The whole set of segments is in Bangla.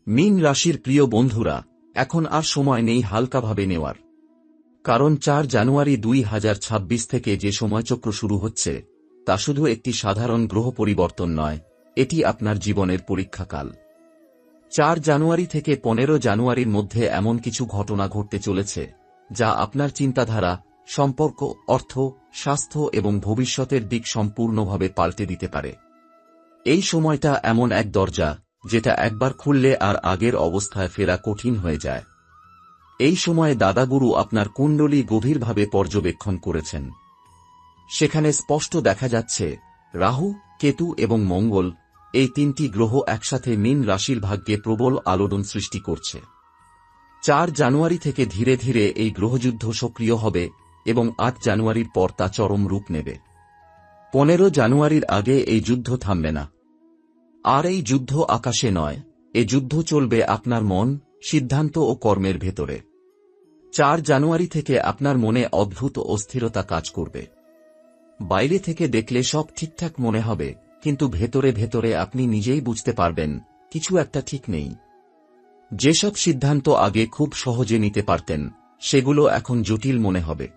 মীন রাশির প্রিয় বন্ধুরা, এখন আর সময় নেই হালকাভাবে নেওয়ার। কারণ ৪ জানুয়ারি ২০২৬ থেকে যে সময়চক্র শুরু হচ্ছে তা শুধু একটি সাধারণ গ্রহ পরিবর্তন নয়, এটি আপনার জীবনের পরীক্ষাকাল। ৪ জানুয়ারি থেকে ১৫ জানুয়ারির মধ্যে এমন কিছু ঘটনা ঘটতে চলেছে যা আপনার চিন্তাধারা, সম্পর্ক, অর্থ, স্বাস্থ্য এবং ভবিষ্যতের দিক সম্পূর্ণভাবে পাল্টে দিতে পারে। এই সময়টা এমন এক দরজা যেটা একবার খুললে আর আগের অবস্থায় ফেরা কঠিন হয়ে যায়। এই সময়ে দাদাগুরু আপনার কুণ্ডলী গভীরভাবে পর্যবেক্ষণ করেছেন। সেখানে স্পষ্ট দেখা যাচ্ছে রাহু, কেতু এবং মঙ্গল, এই তিনটি গ্রহ একসাথে মীন রাশির ভাগ্যে প্রবল আলোড়ন সৃষ্টি করছে। ৪ জানুয়ারি থেকে ধীরে ধীরে এই গ্রহযুদ্ধ সক্রিয় হবে এবং ৮ জানুয়ারির পর তা চরম রূপ নেবে। ১৫ জানুয়ারির আগে এই যুদ্ধ থামবে না। আর এই যুদ্ধ আকাশে নয়, এ যুদ্ধ চলবে আপনার মন, সিদ্ধান্ত ও কর্মের ভেতরে। ৪ জানুয়ারি থেকে আপনার মনে অদ্ভুত অস্থিরতা কাজ করবে। বাইরে থেকে দেখলে সব ঠিকঠাক মনে হবে, কিন্তু ভেতরে ভেতরে আপনি নিজেই বুঝতে পারবেন কিছু একটা ঠিক নেই। যেসব সিদ্ধান্ত আগে খুব সহজে নিতে পারতেন সেগুলো এখন জটিল মনে হবে।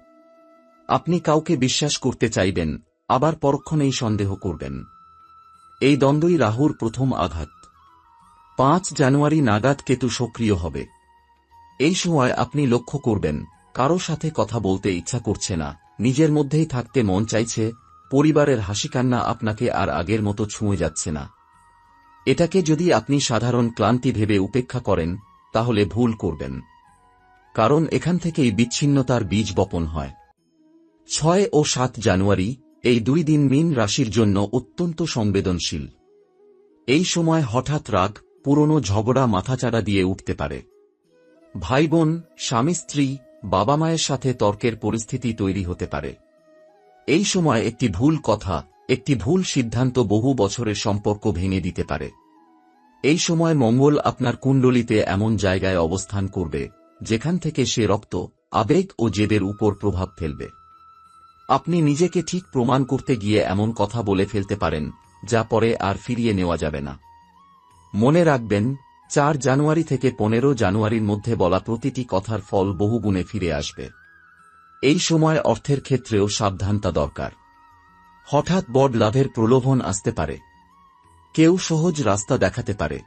আপনি কাউকে বিশ্বাস করতে চাইবেন, আবার পরক্ষণেই সন্দেহ করবেন। এই দ্বন্দ্বই রাহুর প্রথম আঘাত। ৫ জানুয়ারি নাগাদ কেতু সক্রিয় হবে। এই সময় আপনি লক্ষ্য করবেন কারো সাথে কথা বলতে ইচ্ছা করছে না, নিজের মধ্যেই থাকতে মন চাইছে, পরিবারের হাসিকান্না আপনাকে আর আগের মতো ছুঁয়ে যাচ্ছে না। এটাকে যদি আপনি সাধারণ ক্লান্তি ভেবে উপেক্ষা করেন তাহলে ভুল করবেন, কারণ এখান থেকেই বিচ্ছিন্নতার বীজ বপন হয়। ৬ ও ৭ জানুয়ারি, এই দুই দিন মীন রাশির জন্য অত্যন্ত সংবেদনশীল। এই সময় হঠাৎ রাগ, পুরনো ঝগড়া মাথাচাড়া দিয়ে উঠতে পারে। ভাই বোন, স্বামী স্ত্রী, বাবা মায়ের সাথে তর্কের পরিস্থিতি তৈরি হতে পারে। এই সময় একটি ভুল কথা, একটি ভুল সিদ্ধান্ত বহু বছরের সম্পর্ক ভেঙে দিতে পারে। এই সময় মঙ্গল আপনার কুণ্ডলিতে এমন জায়গায় অবস্থান করবে যেখান থেকে সে রক্ত, আবেগ ও জেদের উপর প্রভাব ফেলবে। আপনি নিজেকে ঠিক প্রমাণ করতে গিয়ে এমন কথা বলে ফেলতে পারেন যা পরে আর ফিরিয়ে নেওয়া যাবে না। মনে রাখবেন, ৪ জানুয়ারি থেকে ১৫ জানুয়ারির মধ্যে বলা প্রতিটি কথার ফল বহুগুণে ফিরে আসবে। এই সময় অর্থের ক্ষেত্রেও সাবধানতা দরকার। হঠাৎ বড় লাভের প্রলোভন আসতে পারে। কেউ সহজ রাস্তা দেখাতে পারে,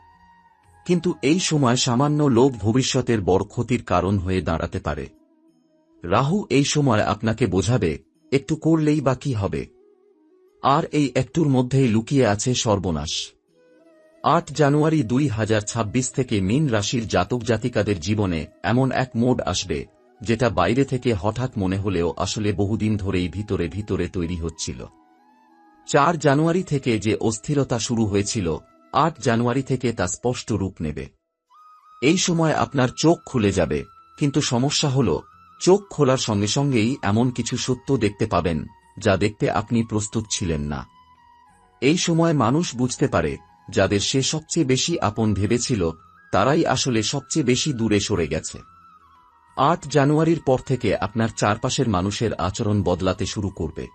কিন্তু এই সময় সামান্য লোভ ভবিষ্যতের বড় ক্ষতির কারণ হয়ে দাঁড়াতে পারে। রাহু এই সময় আপনাকে বোঝাবে, একটু করলেই বা কি হবে, আর এই একটুর মধ্যেই লুকিয়ে আছে সর্বনাশ। ৮ জানুয়ারি ২০২৬ থেকে মীন রাশির জাতক জাতিকাদের জীবনে এমন এক মোড আসবে যেটা বাইরে থেকে হঠাৎ মনে হলেও আসলে বহুদিন ধরেই ভিতরে ভিতরে তৈরি হচ্ছিল। ৪ জানুয়ারি থেকে যে অস্থিরতা শুরু হয়েছিল, ৮ জানুয়ারি থেকে তা স্পষ্ট রূপ নেবে। এই সময় আপনার চোখ খুলে যাবে, কিন্তু সমস্যা হল চোখ খোলার সঙ্গে সঙ্গেই এমন কিছু সত্য দেখতে পাবেন যা দেখতে আপনি প্রস্তুত ছিলেন না। এই সময় মানুষ বুঝতে পারে যাদের সে সবচেয়ে বেশি আপন ভেবেছিল তারাই আসলে সবচেয়ে বেশি দূরে সরে গেছে। ৮ জানুয়ারির পর থেকে আপনার চারপাশের মানুষের আচরণ বদলাতে শুরু করবে।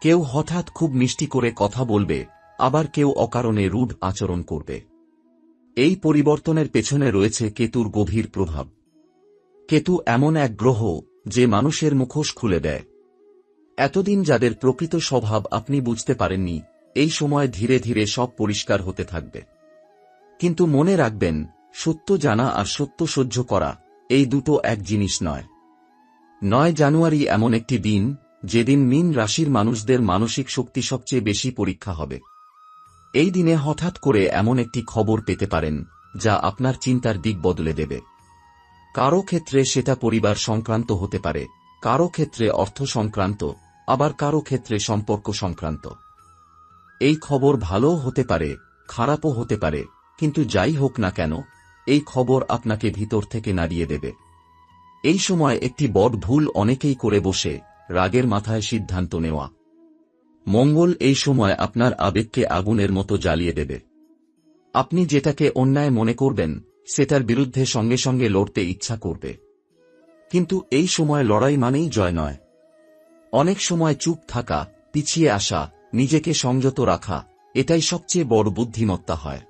কেউ হঠাৎ খুব মিষ্টি করে কথা বলবে, আবার কেউ অকারণে রূঢ় আচরণ করবে। এই পরিবর্তনের পেছনে রয়েছে কেতুর গভীর প্রভাব। কেতু এমন এক গ্রহ যে মানুষের মুখোশ খুলে দেয়। এতদিন যাদের প্রকৃত স্বভাব আপনি বুঝতে পারেননি, এই সময় ধীরে ধীরে সব পরিষ্কার হতে থাকবে। কিন্তু মনে রাখবেন, সত্য জানা আর সত্য সহ্য করা এই দুটো এক জিনিস নয়। ৯ জানুয়ারি এমন একটি দিন যেদিন মীন রাশির মানুষদের মানসিক শক্তি সবচেয়ে বেশি পরীক্ষা হবে। এই দিনে হঠাৎ করে এমন একটি খবর পেতে পারেন যা আপনার চিন্তার দিক বদলে দেবে। কারো ক্ষেত্রে সেটা পরিবার সংক্রান্ত হতে পারে, কারো ক্ষেত্রে অর্থ সংক্রান্ত, আবার কারো ক্ষেত্রে সম্পর্ক সংক্রান্ত। এই খবর ভালোও হতে পারে, খারাপও হতে পারে, কিন্তু যাই হোক না কেন, এই খবর আপনাকে ভিতর থেকে নাড়িয়ে দেবে। এই সময় একটি বড় ভুল অনেকেই করে বসে, রাগের মাথায় সিদ্ধান্ত নেওয়া। মঙ্গল এই সময় আপনার আবেগকে আগুনের মতো জ্বালিয়ে দেবে। আপনি যেটাকে অন্যায় মনে করবেন সেটার বিরুদ্ধে সঙ্গে সঙ্গে লড়তে ইচ্ছা করবে। কিন্তু এই সময় লড়াই মানেই জয় নয়। অনেক সময় চুপ থাকা, পিছিয়ে আসা, নিজেকে সংযত রাখা, এটাই সবচেয়ে বড় বুদ্ধিমত্তা হয়।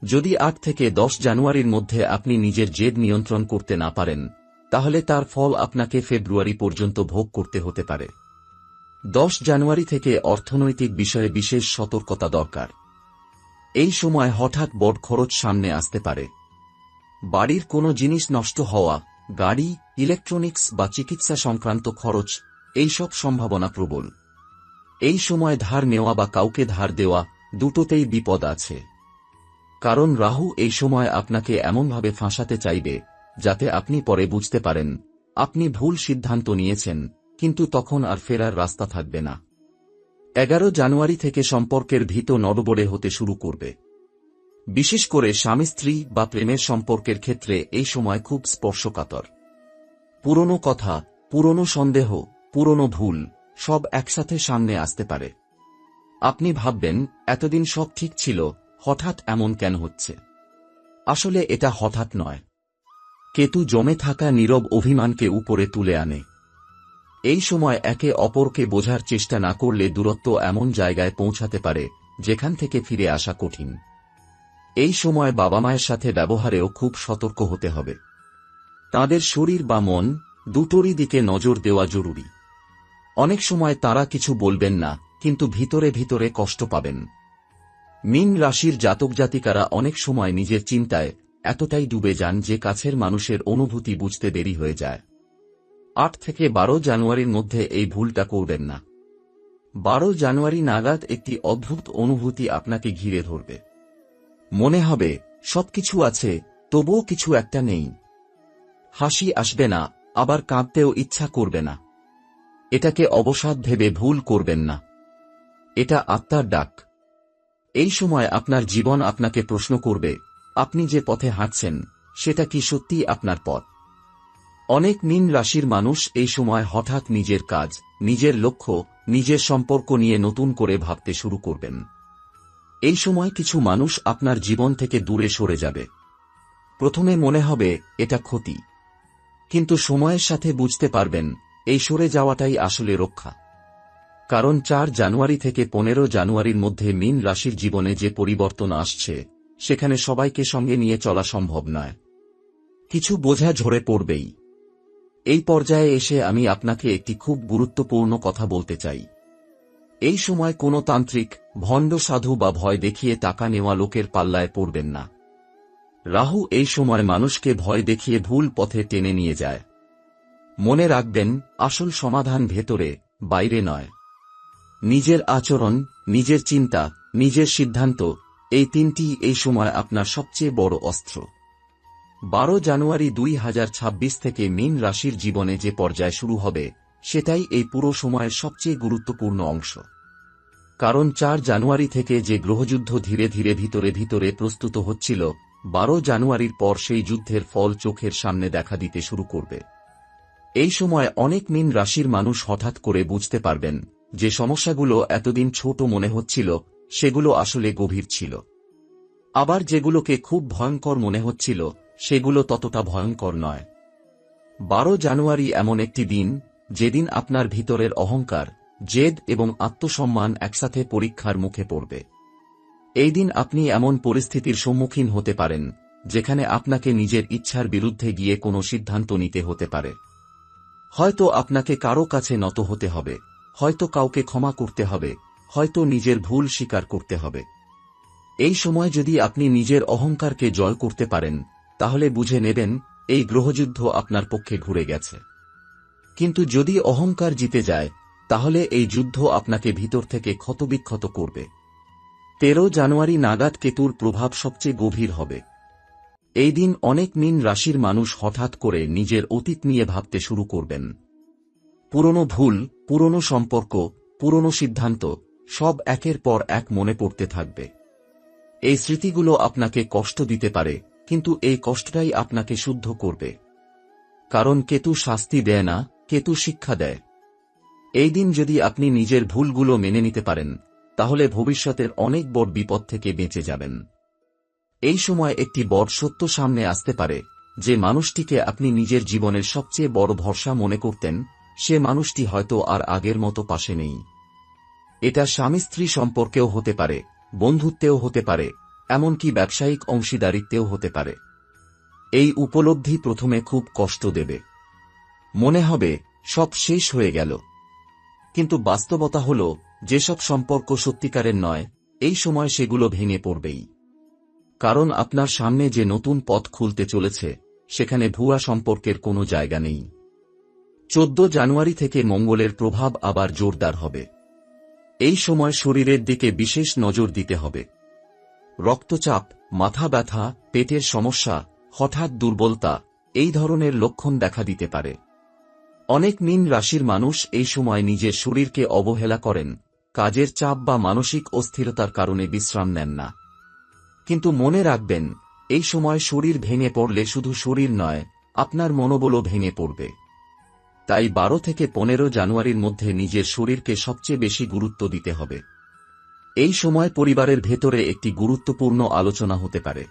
যদি 8 থেকে 10 জানুয়ারির মধ্যে আপনি নিজের জেদ নিয়ন্ত্রণ করতে না পারেন, তাহলে তার ফল আপনাকে ফেব্রুয়ারি পর্যন্ত ভোগ করতে হতে পারে। 10 জানুয়ারি থেকে অর্থনৈতিক বিষয়ে বিশেষ সতর্কতা দরকার। এই সময় হঠাৎ বড় খরচ সামনে আসতে পারে। বাড়ির কোনো জিনিস নষ্ট হওয়া, গাড়ি, ইলেকট্রনিক্স বা চিকিৎসা সংক্রান্ত খরচ, এইসব সম্ভাবনা প্রবল। এই সময় ধার নেওয়া বা কাউকে ধার দেওয়া, দুটোতেই বিপদ আছে। কারণ রাহু এই সময় আপনাকে এমনভাবে ফাঁসাতে চাইবে যাতে আপনি পরে বুঝতে পারেন আপনি ভুল সিদ্ধান্ত নিয়েছেন, কিন্তু তখন আর ফেরার রাস্তা থাকবে না। 11 জানুয়ারি থেকে সম্পর্কের ভিত নড়বড়ে হতে শুরু করবে। বিশেষ করে স্বামী স্ত্রী বা প্রেমের সম্পর্কের ক্ষেত্রে এই সময় খুব স্পর্শকাতর। পুরনো কথা, পুরনো সন্দেহ, পুরনো ভুল সব একসাথে সামনে আসতে পারে। আপনি ভাববেন এতদিন সব ঠিক ছিল, হঠাৎ এমন কেন হচ্ছে? আসলে এটা হঠাৎ নয়। কেতু জমে থাকা নীরব অভিমানকে উপরে তুলে আনে। এই সময় একে অপরকে বোঝার চেষ্টা না করলে দূরত্ব এমন জায়গায় পৌঁছাতে পারে যেখান থেকে ফিরে আসা কঠিন। এই সময় বাবা মায়ের সাথে ব্যবহারেও খুব সতর্ক হতে হবে। তাদের শরীর বা মন দুটোরই দিকে নজর দেওয়া জরুরি। অনেক সময় তারা কিছু বলবেন না, কিন্তু ভিতরে ভিতরে কষ্ট পাবেন। মীন রাশির জাতক জাতিকারা অনেক সময় নিজের চিন্তায় এতটাই ডুবে যান যে কাছের মানুষের অনুভূতি বুঝতে দেরি হয়ে যায়। 8 থেকে 12 জানুয়ারির মধ্যে এই ভুলটা করবেন না। 12 জানুয়ারি নাগাদ একটি অদ্ভুত অনুভূতি আপনাকে ঘিরে ধরবে। মনে হবে সবকিছু আছে, তবুও কিছু একটা নেই। হাসি আসবে না, আবার কাঁদতেও ইচ্ছা করবে না। এটাকে অবসাদ ভেবে ভুল করবেন না। এটা আত্মার ডাক। এই সময় আপনার জীবন আপনাকে প্রশ্ন করবে, আপনি যে পথে হাঁটছেন সেটা কি সত্যি আপনার পথ? অনেক মীন রাশির মানুষ এই সময় হঠাৎ নিজের কাজ, নিজের লক্ষ্য, নিজের সম্পর্ক নিয়ে নতুন করে ভাবতে শুরু করবেন। এই সময় কিছু মানুষ আপনার জীবন থেকে দূরে সরে যাবে। প্রথমে মনে হবে এটা ক্ষতি, কিন্তু সময়ের সাথে বুঝতে পারবেন এই সরে যাওয়াটাই আসলে রক্ষা। কারণ 4 জানুয়ারি থেকে 15 জানুয়ারির মধ্যে মীন রাশির জীবনে যে পরিবর্তন আসছে সেখানে সবাইকে সঙ্গে নিয়ে চলা সম্ভব নয়। কিছু বোঝা ঝরে পড়বেই। এই পর্যায়ে এসে আমি আপনাকে একটি খুব গুরুত্বপূর্ণ কথা বলতে চাই। এই সময় কোনো তান্ত্রিক, ভণ্ড সাধু বা ভয় দেখিয়ে টাকা নেওয়া লোকের পাল্লায় পড়বেন না। রাহু এই সময় মানুষকে ভয় দেখিয়ে ভুল পথে টেনে নিয়ে যায়। মনে রাখবেন, আসল সমাধান ভেতরে, বাইরে নয়। নিজের আচরণ, নিজের চিন্তা, নিজের সিদ্ধান্ত, এই তিনটি এই সময় আপনার সবচেয়ে বড় অস্ত্র। 12 জানুয়ারি 2026 থেকে মীন রাশির জীবনে যে পর্যায় শুরু হবে সেটাই এই পুরো সময়ের সবচেয়ে গুরুত্বপূর্ণ অংশ। কারণ 4 জানুয়ারি থেকে যে গ্রহযুদ্ধ ধীরে ধীরে ভিতরে ভিতরে প্রস্তুত হচ্ছিল, 12 জানুয়ারির পর সেই যুদ্ধের ফল চোখের সামনে দেখা দিতে শুরু করবে। এই সময় অনেক মীন রাশির মানুষ হঠাৎ করে বুঝতে পারবেন যে সমস্যাগুলো এতদিন ছোট মনে হচ্ছিল সেগুলো আসলে গভীর ছিল। আবার যেগুলোকে খুব ভয়ঙ্কর মনে হচ্ছিল সেগুলো ততটা ভয়ঙ্কর নয়। 12 জানুয়ারি এমন একটি দিন যেদিন আপনার ভিতরের অহংকার, জেদ এবং আত্মসম্মান একসাথে পরীক্ষার মুখে পড়বে। এই দিন আপনি এমন পরিস্থিতির সম্মুখীন হতে পারেন যেখানে আপনাকে নিজের ইচ্ছার বিরুদ্ধে গিয়ে কোনো সিদ্ধান্ত নিতে হতে পারে। হয়তো আপনাকে কারো কাছে নত হতে হবে, হয়তো কাউকে ক্ষমা করতে হবে, হয়তো নিজের ভুল স্বীকার করতে হবে। এই সময় যদি আপনি নিজের অহংকারকে জয় করতে পারেন তাহলে বুঝে নেবেন এই গ্রহযুদ্ধ আপনার পক্ষে ঘুরে গেছে। কিন্তু যদি অহংকার জিতে যায় তাহলে এই যুদ্ধ আপনাকে ভিতর থেকে ক্ষতবিক্ষত করবে। 13 জানুয়ারি নাগাদ কেতুর প্রভাব সবচেয়ে গভীর হবে। এই দিন অনেক মীন রাশির মানুষ হঠাৎ করে নিজের অতীত নিয়ে ভাবতে শুরু করবেন। পুরনো ভুল, পুরনো সম্পর্ক, পুরনো সিদ্ধান্ত সব একের পর এক মনে পড়তে থাকবে। এই স্মৃতিগুলো আপনাকে কষ্ট দিতে পারে, কিন্তু এই কষ্টটাই আপনাকে শুদ্ধ করবে। কারণ কেতু শাস্তি দেয় না, কেতু শিক্ষা দেয়। এই দিন যদি আপনি নিজের ভুলগুলো মেনে নিতে পারেন তাহলে ভবিষ্যতের অনেক বড় বিপদ থেকে বেঁচে যাবেন। এই সময় একটি বড় সত্য সামনে আসতে পারে, যে মানুষটিকে আপনি নিজের জীবনের সবচেয়ে বড় ভরসা মনে করতেন সে মানুষটি হয়তো আর আগের মতো পাশে নেই। এটা স্বামী স্ত্রী সম্পর্কেও হতে পারে, বন্ধুত্বেও হতে পারে, এমনকি ব্যবসায়িক অংশীদারিত্বেও হতে পারে। এই উপলব্ধি প্রথমে খুব কষ্ট দেবে। মনে হবে সব শেষ হয়ে গেল। কিন্তু বাস্তবতা হল, যেসব সম্পর্ক সত্যিকারের নয়, এই সময় সেগুলো ভেঙে পড়বেই। কারণ আপনার সামনে যে নতুন পথ খুলতে চলেছে, সেখানে ভুয়া সম্পর্কের কোনো জায়গা নেই। 14 জানুয়ারি থেকে মঙ্গলের প্রভাব আবার জোরদার হবে। এই সময় শরীরের দিকে বিশেষ নজর দিতে হবে। রক্তচাপ, মাথা ব্যথা, পেটের সমস্যা, হঠাৎ দুর্বলতা, এই ধরনের লক্ষণ দেখা দিতে পারে। অনেক মীন রাশির মানুষ এই সময় নিজের শরীরকে অবহেলা করেন, কাজের চাপ বা মানসিক অস্থিরতার কারণে বিশ্রাম নেন না। কিন্তু মনে রাখবেন, এই সময় শরীর ভেঙে পড়লে শুধু শরীর নয়, আপনার মনোবলও ভেঙে পড়বে। তাই 12 থেকে 15 জানুয়ারির মধ্যে নিজের শরীরকে সবচেয়ে বেশি গুরুত্ব দিতে হবে। এই সময় পরিবারের ভেতরে একটি গুরুত্বপূর্ণ আলোচনা হতে পারে।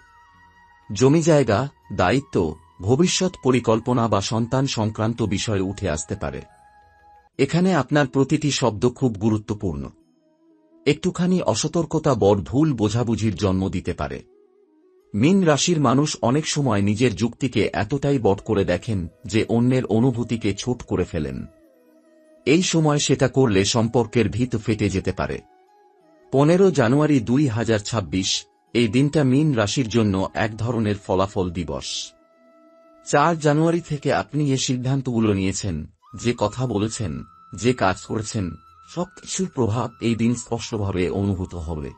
জমি জায়গা, দায়িত্ব, ভবিষ্যৎ পরিকল্পনা বা সন্তান সংক্রান্ত বিষয় উঠে আসতে পারে। এখানে আপনার প্রতিটি শব্দ খুব গুরুত্বপূর্ণ। একটুখানি অসতর্কতা বড় ভুল বোঝাবুঝির জন্ম দিতে পারে। মীন রাশির মানুষ অনেক সময় নিজের যুক্তিকে এতটাই বড় করে দেখেন যে অন্যের অনুভূতিকে ছোট করে ফেলেন। এই সময় সেটা করলে সম্পর্কের ভিত ফেটে যেতে পারে। 15 জানুয়ারি 2026, এই দিনটা মীন রাশির জন্য এক ধরনের ফলাফল দিবস। 4 জানুয়ারি থেকে আপনি যে সিদ্ধান্তগুলো নিয়েছেন, যে কথা বলেছেন, যে কাজ করেছেন, সবকিছুর প্রভাব এই দিন স্পষ্টভাবে অনুভূত হবে।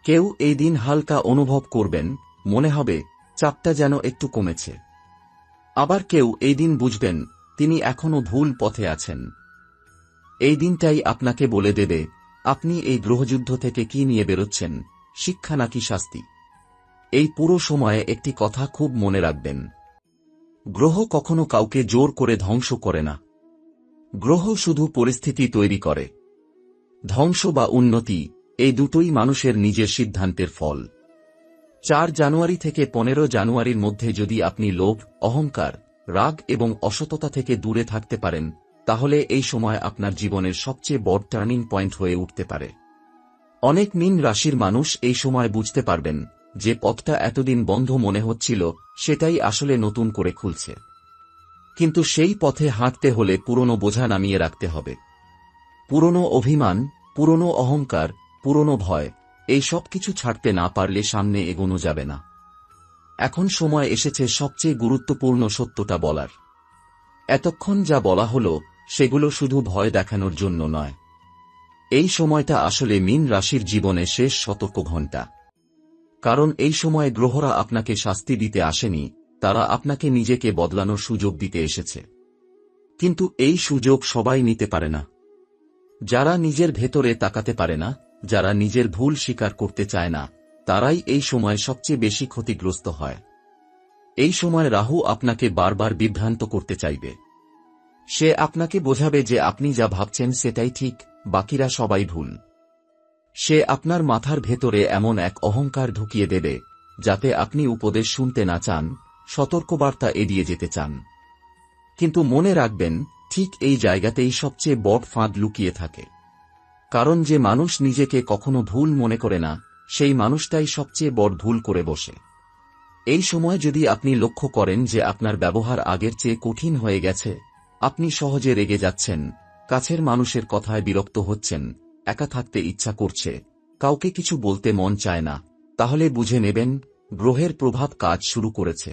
কেউ এই দিন হালকা অনুভব করবেন, মনে হবে চাপটা যেন একটু কমেছে। আবার কেউ এই দিন বুঝবেন তিনি এখনো ভুল পথে আছেন। এই দিনটাই আপনাকে বলে দেবে আপনি এই গ্রহযুদ্ধ থেকে কি নিয়ে বেরোচ্ছেন, শিক্ষা নাকি শাস্তি। এই পুরো সময়ে একটি কথা খুব মনে রাখবেন, গ্রহ কখনো কাউকে জোর করে ধ্বংস করে না। গ্রহ শুধু পরিস্থিতি তৈরি করে। ধ্বংস বা উন্নতি, এই দুটোই মানুষের নিজের সিদ্ধান্তের ফল। 4 জানুয়ারি থেকে 15 জানুয়ারির মধ্যে যদি আপনি লোভ, অহংকার, রাগ এবং অসততা থেকে দূরে থাকতে পারেন, তাহলে এই সময় আপনার জীবনের সবচেয়ে বড় টার্নিং পয়েন্ট হয়ে উঠতে পারে। অনেক মীন রাশির মানুষ এই সময় বুঝতে পারবেন যে পথটা এতদিন বন্ধ মনে হচ্ছিল, সেটাই আসলে নতুন করে খুলছে। কিন্তু সেই পথে হাঁটতে হলে পুরনো বোঝা নামিয়ে রাখতে হবে। পুরনো অভিমান, পুরনো অহংকার, পুরনো ভয়, এই সব কিছু ছাড়তে না পারলে সামনে এগোনো যাবে না। এখন সময় এসেছে সবচেয়ে গুরুত্বপূর্ণ সত্যটা বলার। এতক্ষণ যা বলা হলো, সেগুলো শুধু ভয় দেখানোর জন্য নয়। এই সময়টা আসলে মীন রাশির জীবনে শেষ সতর্ক ঘণ্টা। কারণ এই সময় গ্রহরা আপনাকে শাস্তি দিতে আসেনি, তারা আপনাকে নিজেকে বদলানোর সুযোগ দিতে এসেছে। কিন্তু এই সুযোগ সবাই নিতে পারে না। যারা নিজের ভেতরে তাকাতে পারে না, যারা নিজের ভুল স্বীকার করতে চায় না, তারাই এই সময় সবচেয়ে বেশি ক্ষতিগ্রস্ত হয়। এই সময় রাহু আপনাকে বারবার বিভ্রান্ত করতে চাইবে। সে আপনাকে বোঝাবে যে আপনি যা ভাবছেন সেটাই ঠিক, বাকিরা সবাই ভুল। সে আপনার মাথার ভেতরে এমন এক অহংকার ঢুকিয়ে দেবে, যাতে আপনি উপদেশ শুনতে না চান, সতর্কবার্তা এড়িয়ে যেতে চান। কিন্তু মনে রাখবেন, ঠিক এই জায়গাতেই সবচেয়ে বড় ফাঁদ লুকিয়ে থাকে। কারণ যে মানুষ নিজেকে কখনো ভুল মনে করে না, সেই মানুষটাই সবচেয়ে বড় ভুল করে বসে। এই সময় যদি আপনি লক্ষ্য করেন যে আপনার ব্যবহার আগের চেয়ে কঠিন হয়ে গেছে, আপনি সহজে রেগে যাচ্ছেন, কাছের মানুষের কথায় বিরক্ত হচ্ছেন, একা থাকতে ইচ্ছা করছে, কাউকে কিছু বলতে মন চায় না, তাহলে বুঝে নেবেন গ্রহের প্রভাব কাজ শুরু করেছে।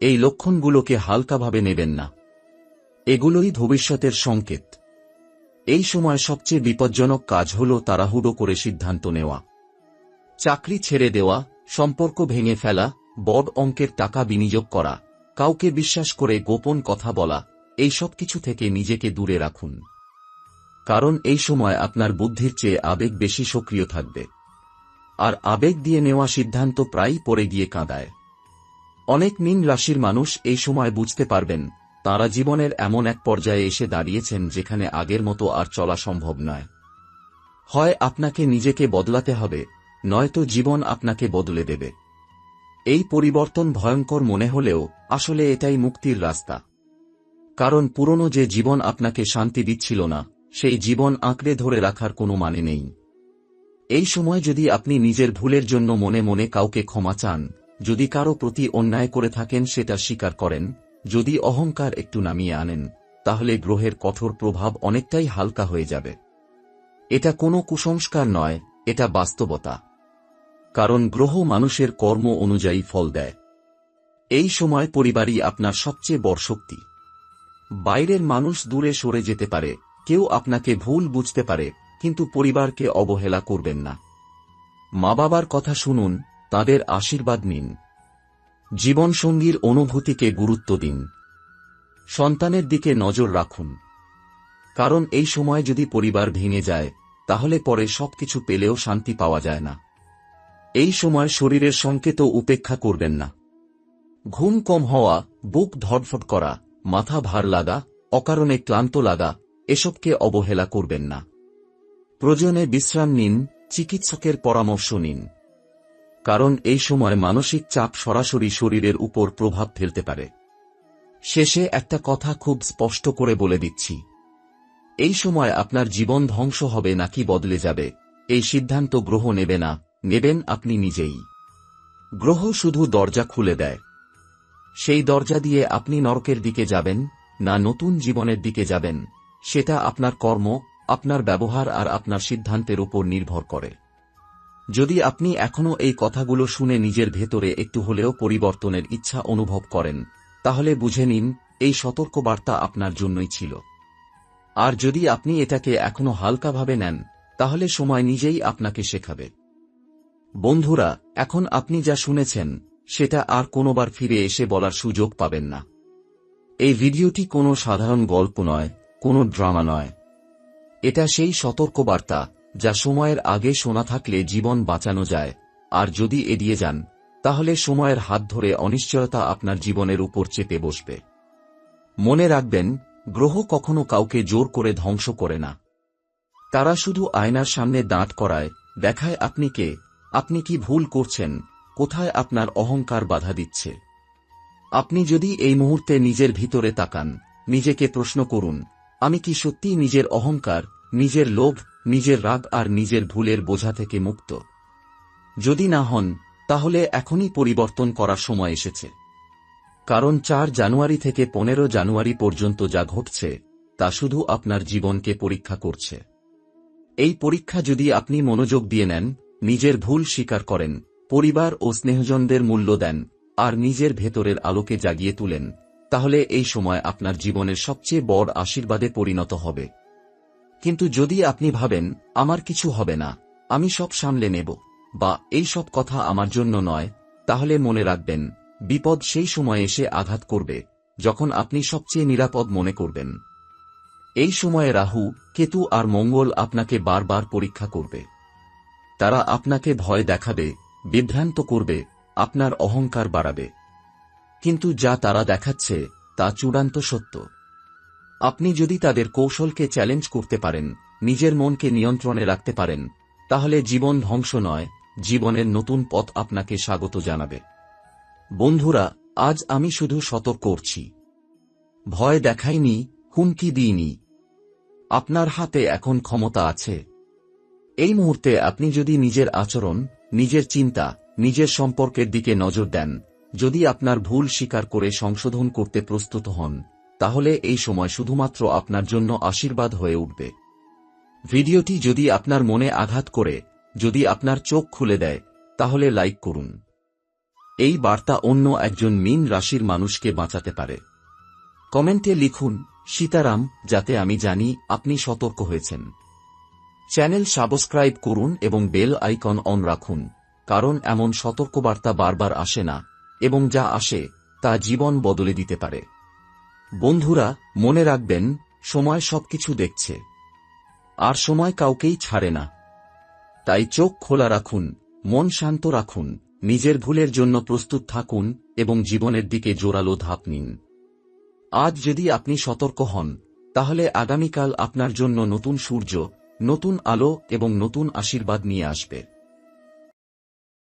এই লক্ষণগুলোকে হালকাভাবে নেবেন না। এগুলোই ভবিষ্যতের সংকেত। এই সময় সবচেয়ে বিপজ্জনক কাজ হল তাড়াহুড়ো করে সিদ্ধান্ত নেওয়া। চাকরি ছেড়ে দেওয়া, সম্পর্ক ভেঙে ফেলা, বড় অঙ্কের টাকা বিনিয়োগ করা, কাউকে বিশ্বাস করে গোপন কথা বলা, এই সব কিছু থেকে নিজেকে দূরে রাখুন। কারণ এই সময় আপনার বুদ্ধির চেয়ে আবেগ বেশি সক্রিয় থাকবে। আর আবেগ দিয়ে নেওয়া সিদ্ধান্ত প্রায়ই পড়ে গিয়ে কাঁদায়। অনেক মীন রাশির মানুষ এই সময় বুঝতে পারবেন তাঁরা জীবনের এমন এক পর্যায়ে এসে দাঁড়িয়েছেন যেখানে আগের মতো আর চলা সম্ভব নয়। হয় আপনাকে নিজেকে বদলাতে হবে, নয়তো জীবন আপনাকে বদলে দেবে। এই পরিবর্তন ভয়ঙ্কর মনে হলেও আসলে এটাই মুক্তির রাস্তা। কারণ পুরনো যে জীবন আপনাকে শান্তি দিচ্ছিল না, সেই জীবন আঁকড়ে ধরে রাখার কোনো মানে নেই। এই সময় যদি আপনি নিজের ভুলের জন্য মনে মনে কাউকে ক্ষমা চান, যদি কারো প্রতি অন্যায় করে থাকেন সেটা স্বীকার করেন, যদি অহংকার একটু নামিয়ে আনেন, তাহলে গ্রহের কঠোর প্রভাব অনেকটাই হালকা হয়ে যাবে। এটা কোনো কুসংস্কার নয়, এটা বাস্তবতা। কারণ গ্রহ মানুষের কর্ম অনুযায়ী ফল দেয়। এই সময় পরিবারই আপনার সবচেয়ে বড় শক্তি। বাইরের মানুষ দূরে সরে যেতে পারে, কেউ আপনাকে ভুল বুঝতে পারে, কিন্তু পরিবারকে অবহেলা করবেন না। মা বাবার কথা শুনুন, তাদের আশীর্বাদ নিন। জীবনসঙ্গীর অনুভূতিকে গুরুত্ব দিন। সন্তানের দিকে নজর রাখুন। কারণ এই সময় যদি পরিবার ভেঙে যায়, তাহলে পরে সবকিছু পেলেও শান্তি পাওয়া যায় না। এই সময় শরীরের সংকেতও উপেক্ষা করবেন না। ঘুম কম হওয়া, বুক ধড়ফড় করা, মাথা ভার লাগা, অকারণে ক্লান্ত লাগা, এসবকে অবহেলা করবেন না। প্রয়োজনে বিশ্রাম নিন, চিকিৎসকের পরামর্শ নিন। কারণ এই সময় মানসিক চাপ সরাসরি শরীরের উপর প্রভাব ফেলতে পারে। শেষে একটা কথা খুব স্পষ্ট করে বলে দিচ্ছি, এই সময় আপনার জীবন ধ্বংস হবে নাকি বদলে যাবে, এই সিদ্ধান্ত গ্রহ নেবে না, নেবেন আপনি নিজেই। গ্রহ শুধু দরজা খুলে দেয়। সেই দরজা দিয়ে আপনি নরকের দিকে যাবেন না নতুন জীবনের দিকে যাবেন, সেটা আপনার কর্ম, আপনার ব্যবহার আর আপনার সিদ্ধান্তের উপর নির্ভর করে। যদি আপনি এখনো এই কথাগুলো শুনে নিজের ভেতরে একটু হলেও পরিবর্তনের ইচ্ছা অনুভব করেন, তাহলে বুঝে নিন এই সতর্কবার্তা আপনার জন্যই ছিল। আর যদি আপনি এটাকে এখনো হালকাভাবে নেন, তাহলে সময় নিজেই আপনাকে শেখাবে। বন্ধুরা, এখন আপনি যা শুনেছেন সেটা আর কোনোবার ফিরে এসে বলার সুযোগ পাবেন না। এই ভিডিওটি কোনো সাধারণ গল্প নয়, কোনো ড্রামা নয়। এটা সেই সতর্কবার্তা যা সময়ের আগে শোনা থাকলে জীবন বাঁচানো যায়, আর যদি এড়িয়ে যান, তাহলে সময়ের হাত ধরে অনিশ্চয়তা আপনার জীবনের উপর চেপে বসবে। মনে রাখবেন, গ্রহ কখনো কাউকে জোর করে ধ্বংস করে না। তারা শুধু আয়নার সামনে দাঁড় করায়, দেখায় আপনি কে, আপনি কি ভুল করছেন, কোথায় আপনার অহংকার বাধা দিচ্ছে। আপনি যদি এই মুহূর্তে নিজের ভিতরে তাকান, নিজেকে প্রশ্ন করুন, আমি কি সত্যিই নিজের অহংকার, নিজের লোভ, নিজের রাগ আর নিজের ভুলের বোঝা থেকে মুক্ত? যদি না হন, তাহলে এখনই পরিবর্তন করার সময় এসেছে। কারণ 4 জানুয়ারি থেকে 15 জানুয়ারি পর্যন্ত যা ঘটছে, তা শুধু আপনার জীবনকে পরীক্ষা করছে। এই পরীক্ষা যদি আপনি মনোযোগ দিয়ে নেন, নিজের ভুল স্বীকার করেন, পরিবার ও স্নেহজনদের মূল্য দেন, আর নিজের ভেতরের আলোকে জাগিয়ে তুলেন, তাহলে এই সময় আপনার জীবনের সবচেয়ে বড় আশীর্বাদে পরিণত হবে। কিন্তু যদি আপনি ভাবেন, আমার কিছু হবে না, আমি সব সামলে নেব, বা এই সব কথা আমার জন্য নয়, তাহলে মনে রাখবেন, বিপদ সেই সময় এসে আঘাত করবে যখন আপনি সবচেয়ে নিরাপদ মনে করবেন। এই সময়ে রাহু, কেতু আর মঙ্গল আপনাকে বারবার পরীক্ষা করবে। তারা আপনাকে ভয় দেখাবে, বিভ্রান্ত করবে, আপনার অহংকার বাড়াবে। কিন্তু যা তারা দেখাচ্ছে তা চূড়ান্ত সত্য। আপনি যদি তাদের কৌশলকে চ্যালেঞ্জ করতে পারেন, নিজের মনকে নিয়ন্ত্রণে রাখতে পারেন, তাহলে জীবন ধ্বংস নয়, জীবনের নতুন পথ আপনাকে স্বাগত জানাবে। বন্ধুরা, আজ আমি শুধু সতর্ক করছি। ভয় দেখাইনি, হুমকি দিইনি। আপনার হাতে এখন ক্ষমতা আছে। এই মুহূর্তে আপনি যদি নিজের আচরণ, নিজের চিন্তা, নিজের সম্পর্কের দিকে নজর দেন, যদি আপনার ভুল স্বীকার করে সংশোধন করতে প্রস্তুত হন, তাহলে এই সময় শুধুমাত্র আপনার জন্য আশীর্বাদ হয়ে উঠবে। ভিডিওটি যদি আপনার মনে আঘাত করে, যদি আপনার চোখ খুলে দেয়, তাহলে লাইক করুন। এই বার্তা অন্য একজন মীন রাশির মানুষকে বাঁচাতে পারে। কমেন্টে লিখুন সীতারাম, যাতে আমি জানি আপনি সতর্ক হয়েছেন। চ্যানেল সাবস্ক্রাইব করুন এবং বেল আইকন অন রাখুন, কারণ এমন সতর্কবার্তা বারবার আসে না, এবং যা আসে তা জীবন বদলে দিতে পারে। বন্ধুরা, মনে রাখবেন, সময় সবকিছু দেখছে, আর সময় কাউকেই ছাড়ে না। তাই চোখ খোলা রাখুন, মন শান্ত রাখুন, নিজের ভুলের জন্য প্রস্তুত থাকুন এবং জীবনের দিকে জোরালো ধাপ নিন। আজ যদি আপনি সতর্ক হন, তাহলে আগামীকাল আপনার জন্য নতুন সূর্য, নতুন আলো এবং নতুন আশীর্বাদ নিয়ে আসবে।